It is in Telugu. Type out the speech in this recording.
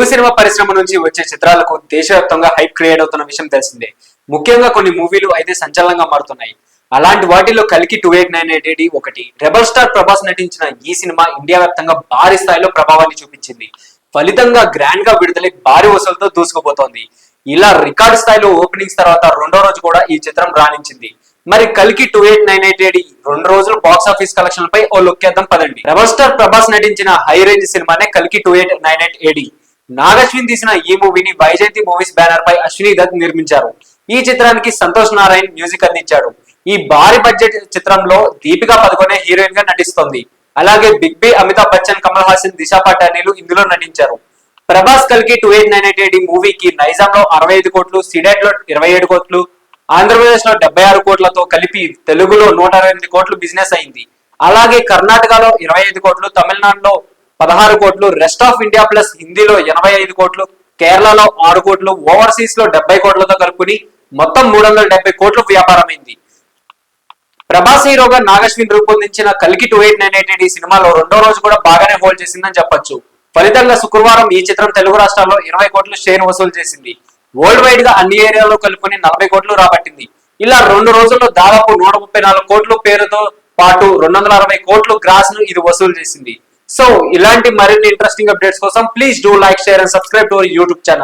తెలుగు సినిమా పరిశ్రమ నుంచి వచ్చే చిత్రాలకు దేశవ్యాప్తంగా హైప్ క్రియేట్ అవుతున్న విషయం తెలిసిందే. ముఖ్యంగా కొన్ని మూవీలు అయితే సంచలనంగా మారుతున్నాయి. అలాంటి వాటిలో కల్కి 2898 ఒకటి. రెబల్ స్టార్ ప్రభాస్ నటించిన ఈ సినిమా ఇండియా వ్యాప్తంగా భారీ స్థాయిలో ప్రభావాన్ని చూపించింది. ఫలితంగా గ్రాండ్ గా విడుదలై భారీ వసూలతో దూసుకుపోతోంది. ఇలా రికార్డు స్థాయిలో ఓపెనింగ్స్ తర్వాత రెండో రోజు కూడా ఈ చిత్రం రాణించింది. మరి కల్కి 2898 రెండు రోజులు బాక్స్ ఆఫీస్ కలెక్షన్ పై ఓ లుక్కేద్దాం పదండి. రెబల్ స్టార్ ప్రభాస్ నటించిన హై రేంజ్ సినిమానే కల్కి 2898. నాగశ్విన్ తీసిన ఈ మూవీని వైజయంతి మూవీస్ బ్యానర్ పై అశ్విని దత్ నిర్మించారు. ఈ చిత్రానికి సంతోష్ నారాయణ్ మ్యూజిక్ అందించాడు. ఈ భారీ బడ్జెట్ చిత్రంలో దీపికా పదుకొనే హీరోయిన్ గా నటిస్తోంది. అలాగే బిగ్ బి, అమితాబ్ బచ్చన్, కమల్ హాసన్, దిశా పటానీలు ఇందులో నటించారు. ప్రభాస్ కల్కి 2898 మూవీకి నైజాం లో 65 కోట్లు, సిడెట్ లో 27 కోట్లు, ఆంధ్రప్రదేశ్ లో 76 కోట్లతో కలిపి తెలుగులో 128 కోట్లు బిజినెస్ అయింది. అలాగే కర్ణాటకలో 25 కోట్లు, తమిళనాడులో 16 కోట్లు, రెస్ట్ ఆఫ్ ఇండియా ప్లస్ హిందీలో 85 కోట్లు, కేరళలో 6 కోట్లు, ఓవర్సీస్ లో 70 కోట్లతో కలుపుకుని మొత్తం 370 కోట్లు వ్యాపారమైంది. ప్రభాస్ హీరోగా నాగశ్విన్ రూపొందించిన కల్కి 2898 సినిమాలో రెండో రోజు కూడా బాగానే హోల్డ్ చేసిందని చెప్పొచ్చు. ఫలితంగా శుక్రవారం ఈ చిత్రం తెలుగు రాష్ట్రాల్లో 20 కోట్లు షేర్ వసూలు చేసింది. వరల్డ్ వైడ్ గా అన్ని ఏరియాలో కలుపుకుని 40 కోట్లు రాబట్టింది. ఇలా రెండు రోజుల్లో దాదాపు 134 కోట్లు పేరుతో పాటు 260 కోట్లు గ్రాస్ ను ఇది వసూలు చేసింది. సో ఇలాంటి మరిన్ని ఇంట్రెస్టింగ్ అప్డేట్స్ కోసం please do like, share and subscribe to our YouTube channel.